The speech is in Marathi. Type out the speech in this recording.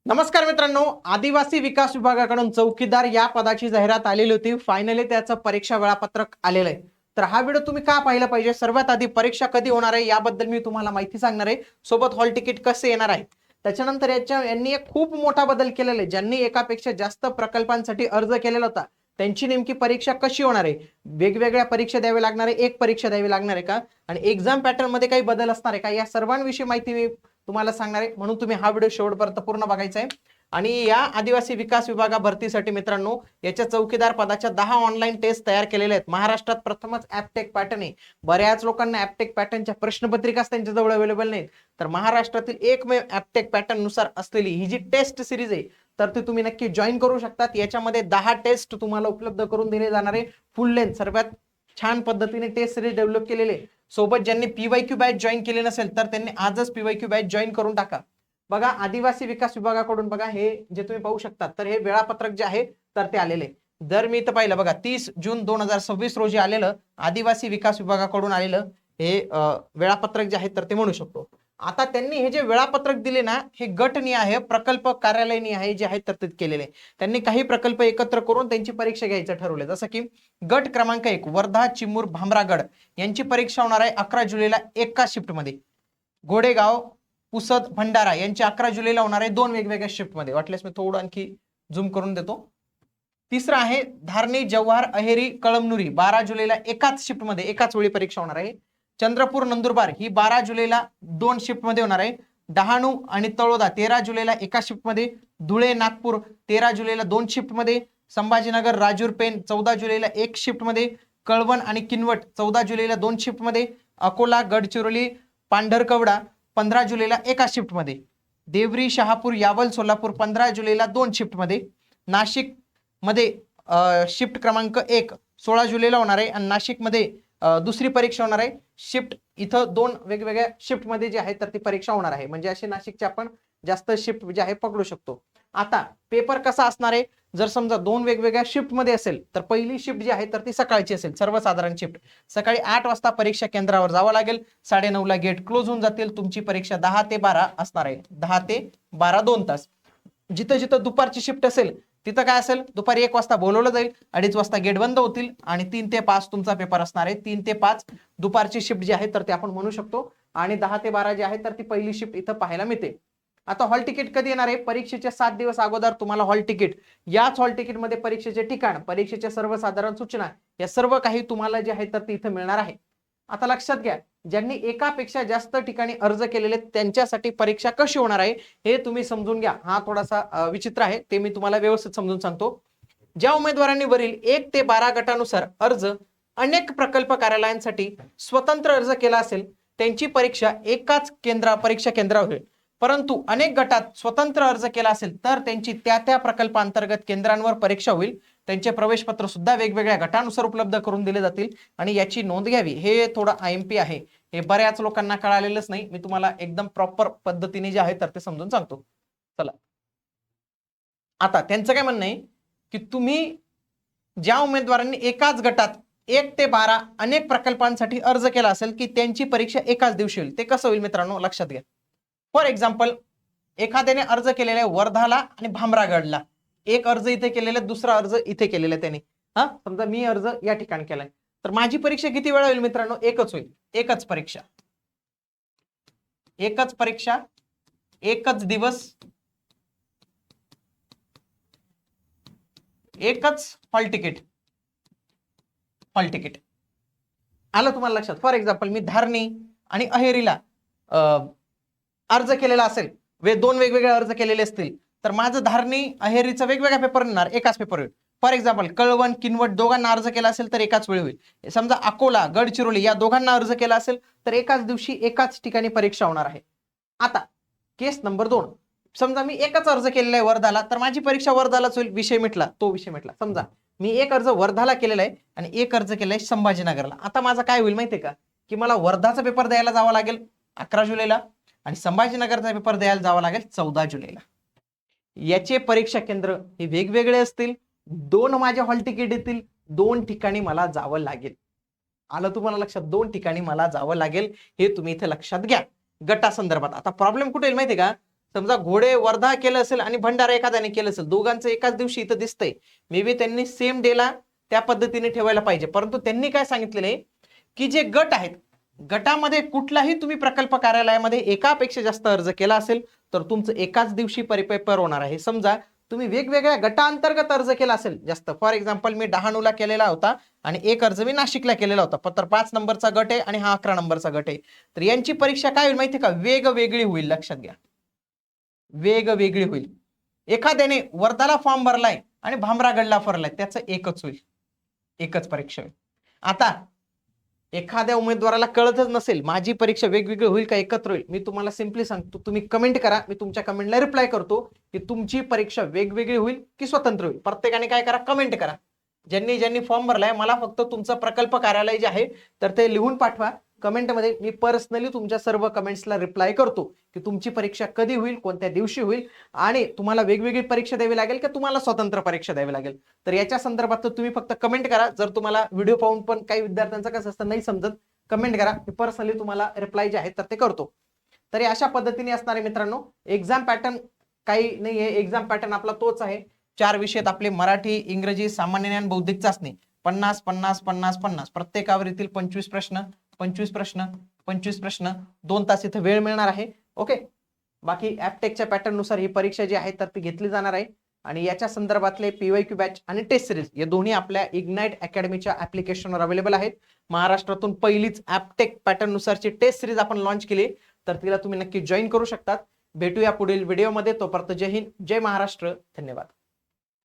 नमस्कार मित्रांनो, आदिवासी विकास विभागाकडून चौकीदार या पदाची जाहिरात आलेली होती. फायनली त्याचं परीक्षा वेळापत्रक आलेलं आहे. तर हा व्हिडिओ तुम्ही का पाहिला पाहिजे? सर्वात आधी परीक्षा कधी होणार आहे याबद्दल मी तुम्हाला माहिती सांगणार आहे. सोबत हॉल तिकीट कसे येणार आहे. त्याच्यानंतर यांनी एक खूप मोठा बदल केलेला आहे. ज्यांनी एकापेक्षा जास्त प्रकल्पांसाठी अर्ज केलेला होता त्यांची नेमकी परीक्षा कशी होणार आहे, वेगवेगळ्या परीक्षा द्यावी लागणार आहे, एक परीक्षा द्यावी लागणार आहे का, आणि एक्झाम पॅटर्न मध्ये काही बदल असणार आहे का, या सर्वांविषयी माहिती मी तुम्हाला सांगणार आहे. म्हणून तुम्ही हा व्हिडिओ शेवटपर्यंत पूर्ण बघायचा आहे. आणि या आदिवासी विकास विभागा भरतीसाठी मित्रांनो, याच्या चौकीदार पदाच्या 10 ऑनलाईन टेस्ट तयार केलेल्या आहेत. महाराष्ट्रात प्रथमच ऍपटेक पॅटर्न आहे. बऱ्याच लोकांना ऍपटेक पॅटर्नच्या प्रश्नपत्रिकाच त्यांच्याजवळ अवेलेबल नाहीत. तर महाराष्ट्रातील एकमेव ऍपटेक पॅटर्न नुसार असलेली ही जी टेस्ट सिरीज आहे तर ती तुम्ही नक्की जॉईन करू शकतात. याच्यामध्ये 10 टेस्ट तुम्हाला उपलब्ध करून दिले जाणार आहे. फुल लेंथ सर्वात छान पद्धतीने टेस्ट सिरीज डेव्हलप केलेले. सोबत ज्यांनी पीवायक्यू बॅच जॉईन केली नसेल तर त्यांनी आजच पीवायक्यू बॅच जॉईन करून टाका. बघा, आदिवासी विकास विभागाकडून बघा हे जे तुम्ही पाहू शकता तर हे वेळापत्रक जे आहे तर ते आलेले. जर मी इथं पाहिलं बघा, 30 जून 2026 रोजी आलेलं आदिवासी विकास विभागाकडून आलेलं हे वेळापत्रक जे आहे तर ते म्हणू शकतो. आता त्यांनी हे जे वेळापत्रक दिले ना, हे गटनीय आहे, प्रकल्प कार्यालयनीय आहे जे आहे तर ते केलेले. त्यांनी काही प्रकल्प एकत्र करून त्यांची परीक्षा घ्यायचं ठरवलं. जसं की गट क्रमांक 1 वर्धा चिमूर भामरागड यांची परीक्षा होणार आहे 11 जुलैला एका शिफ्टमध्ये. घोडेगाव पुसद भंडारा यांची 11 जुलैला होणार आहे 2 वेगवेगळ्या शिफ्टमध्ये. वाटल्यास मी थोडं आणखी झूम करून देतो. तिसरं आहे धारणी जव्हार अहेरी कळमनुरी 12 जुलैला एकाच शिफ्टमध्ये एकाच वेळी परीक्षा होणार आहे. चंद्रपूर नंदुरबार ही 12 जुलैला 2 शिफ्टमध्ये होणार आहे. डहाणू आणि तळोदा 13 जुलैला एका शिफ्टमध्ये. धुळे नागपूर 13 जुलैला 2 शिफ्टमध्ये. संभाजीनगर राजूर पेन 14 जुलैला 1 शिफ्टमध्ये. कळवण आणि किनवट 14 जुलैला 2 शिफ्टमध्ये. अकोला गडचिरोली पांढरकवडा 15 जुलैला एका शिफ्टमध्ये. देवरी शहापूर यावल सोलापूर 15 जुलैला 2 शिफ्टमध्ये. नाशिक मध्ये शिफ्ट क्रमांक 1 16 जुलैला होणार आहे आणि नाशिकमध्ये दुसरी परीक्षा होणार आहे. शिफ्ट इथं 2 वेगवेगळ्या शिफ्ट मध्ये जे आहे तर ती परीक्षा होणार आहे. म्हणजे असे नाशिकचे आपण जास्त शिफ्ट जे आहे पकडू शकतो. आता पेपर कसा असणार आहे, जर समजा 2 वेगवेगळ्या शिफ्ट मध्ये असेल तर पहिली शिफ्ट जी आहे तर ती सकाळची असेल. सर्वसाधारण शिफ्ट सकाळी 8 वाजता परीक्षा केंद्रावर जावं लागेल. 9:30 ला गेट क्लोज होऊन जातील. तुमची परीक्षा 10 ते 12 असणार आहे. 10 ते 12 2 तास. जिथं जिथं दुपारची शिफ्ट असेल तिथं काय असेल, दुपारी 1 वाजता बोलवलं जाईल, 2:30 वाजता गेट बंद होतील आणि 3 ते 5 तुमचा पेपर असणार आहे. 3 ते 5 दुपारची शिफ्ट जी आहे तर ते आपण म्हणू शकतो. आणि 10 ते 12 जी आहे तर ती पहिली शिफ्ट इथं पाहायला मिळते. आता हॉल तिकीट कधी येणार आहे? परीक्षेच्या 7 दिवस अगोदर तुम्हाला हॉल तिकीट, याच हॉल तिकीट मध्ये परीक्षेचे ठिकाण, परीक्षेच्या सर्वसाधारण सूचना या सर्व काही तुम्हाला जे आहे तर ते इथं मिळणार आहे. आता लक्षात घ्या, ज्यांनी एकापेक्षा जास्त ठिकाणी अर्ज केलेले त्यांच्यासाठी परीक्षा कशी होणार आहे हे तुम्ही समजून घ्या. हा थोडासा विचित्र आहे, ते मी तुम्हाला व्यवस्थित समजून सांगतो. ज्या उमेदवारांनी वरील 1 ते 12 गटानुसार अर्ज अनेक प्रकल्प कार्यालयांसाठी स्वतंत्र अर्ज केला असेल त्यांची परीक्षा एकाच परीक्षा केंद्रावर होईल. परंतु अनेक गटात स्वतंत्र अर्ज केला असेल तर त्यांची त्या त्या प्रकल्पांतर्गत केंद्रांवर परीक्षा होईल. त्यांचे प्रवेश पत्र सुद्धा वेगवेगळ्या गटानुसार उपलब्ध करून दिले जातील आणि याची नोंद घ्यावी. हे थोडं IMP आहे, हे बऱ्याच लोकांना कळालेलंच नाही. मी तुम्हाला एकदम प्रॉपर पद्धतीने जे आहे तर ते समजून सांगतो. चला, आता त्यांचं काय म्हणणं आहे की तुम्ही ज्या उमेदवारांनी एकाच गटात 1 ते 12 अनेक प्रकल्पांसाठी अर्ज केला असेल की त्यांची परीक्षा एकाच दिवशी होईल. ते कसं होईल मित्रांनो, लक्षात घ्या. फॉर एक्झाम्पल, एखाद्याने अर्ज केलेला आहे वर्धाला आणि भामरागडला. एक अर्ज इथे केलेला, दुसरा अर्ज इथे केलेला त्याने. समजा मी अर्ज या ठिकाणी केलाय तर माझी परीक्षा किती वेळा होईल मित्रांनो? एकच होईल. एकच परीक्षा, एकच परीक्षा, एकच दिवस, एकच हॉल तिकीट. हॉल तिकीट आलं तुम्हाला लक्षात? फॉर एक्झाम्पल, मी धारणी आणि अहेरीला अर्ज केलेला असेल, 2 वेगवेगळे अर्ज केलेले असतील तर माझं धारणी अहेरीचा वेगवेगळा पेपर येणार, एकाच पेपर होईल. फॉर एक्झाम्पल, कळवण किनवट दोघांना अर्ज केला असेल तर एकाच वेळी होईल. समजा अकोला गडचिरोली या दोघांना अर्ज केला असेल तर एकाच दिवशी एकाच ठिकाणी परीक्षा होणार आहे. आता केस नंबर 2, समजा मी एकच अर्ज केलेला आहे वर्धाला तर माझी परीक्षा वर्धालाच होईल. विषय मिटला, तो विषय मिटला. समजा मी एक अर्ज वर्धाला केलेला आहे आणि एक अर्ज केलाय संभाजीनगरला. आता माझा काय होईल माहितीये का, की मला वर्धाचा पेपर द्यायला जावं लागेल 11 जुलैला आणि संभाजीनगरचा पेपर द्यायला जावं लागेल 14 जुलैला. याचे परीक्षा केंद्र हे वेगवेगळे असतील. 2 माझे हॉल तिकीट येतील. 2 ठिकाणी मला जावं लागेल. आलं तुम्हाला लक्षात? 2 ठिकाणी मला जावं लागेल. हे तुम्ही इथे लक्षात घ्या गटासंदर्भात. आता प्रॉब्लेम कुठे येईल माहितीये का, समजा घोडे वर्धा केलं असेल आणि भंडारा एखाद्याने केलं असेल, दोघांचं एकाच दिवशी इथं दिसतंय, मे बी त्यांनी सेम डेला त्या पद्धतीने ठेवायला पाहिजे. परंतु त्यांनी काय सांगितलेलं आहे की जे गट आहेत, गटामध्ये कुठलाही तुम्ही प्रकल्प कार्यालयामध्ये एकापेक्षा जास्त अर्ज केला असेल तर तुमचं एकाच दिवशी परिपेपर होणार आहे. समजा तुम्ही वेगवेगळ्या गटांतर्गत अर्ज केला असेल जास्त, फॉर एक्झाम्पल मी डहाणूला केलेला होता आणि एक अर्ज मी नाशिकला केलेला होता, तर 5 नंबरचा गट आहे आणि हा 11 नंबरचा गट आहे, तर यांची परीक्षा काय होईल माहिती का, वेगवेगळी होईल. लक्षात घ्या, वेगवेगळी होईल. एखाद्याने वर्धाला फॉर्म भरलाय आणि भामरागडला भरलाय, त्याचं एकच होईल, एकच परीक्षा होईल. आता एखाद्या उमेदवाराला कळतच नसेल माझी परीक्षा वेगवेगळी होईल का एकत्र होईल, मी तुम्हाला सिंपली सांगतो, तुम्ही कमेंट करा, मी तुमच्या कमेंटला रिप्लाय करतो की तुमची परीक्षा वेगवेगळी होईल की स्वतंत्र होईल. प्रत्येकाने काय करा, कमेंट करा. ज्यांनी ज्यांनी फॉर्म भरलाय मला फक्त तुमचं प्रकल्प कार्यालय जे आहे तर ते लिहून पाठवा कमेंटमध्ये. मी पर्सनली तुमच्या सर्व कमेंट्सला रिप्लाय करतो की तुमची परीक्षा कधी होईल, कोणत्या दिवशी होईल आणि तुम्हाला वेगवेगळी परीक्षा द्यावी लागेल की तुम्हाला स्वतंत्र परीक्षा द्यावी लागेल. तर याच्या संदर्भात तुम्ही फक्त कमेंट करा. जर तुम्हाला व्हिडिओ पाहून पण काही विद्यार्थ्यांचं कसं असतं नाही समजत, कमेंट करा, मी पर्सनली तुम्हाला रिप्लाय जे आहे तर ते करतो. तर अशा पद्धतीने असणार आहे मित्रांनो. एक्झाम पॅटर्न काही नाही आहे, एक्झाम पॅटर्न आपला तोच आहे. 4 विषयात आपले मराठी, इंग्रजी, सामान्य ज्ञान, बौद्धिक चाचणी, 50 50 50 50 प्रत्येकावर येथील 25 प्रश्न 25 प्रश्न 25 प्रश्न, 2 तास इथे वेळ मिळणार आहे. ओके, बाकी ऍपटेकच्या पॅटर्न नुसार ही परीक्षा जी आहे तर ती घेतली जाणार आहे. आणि याच्या संदर्भातले पीवायक्यू बॅच आणि टेस्ट सिरीज हे दोन्ही आपल्या इग्नाइट अकॅडमीच्या ऍप्लिकेशनवर अवेलेबल आहेत. महाराष्ट्रातून पहिलीच ऍपटेक पॅटर्न नुसारची टेस्ट सिरीज आपण लॉन्च केली, तर तिला तुम्ही नक्की जॉईन करू शकतात. भेटूया पुढील व्हिडिओमध्ये. तोपर्यंत जय हिंद, जय महाराष्ट्र, धन्यवाद.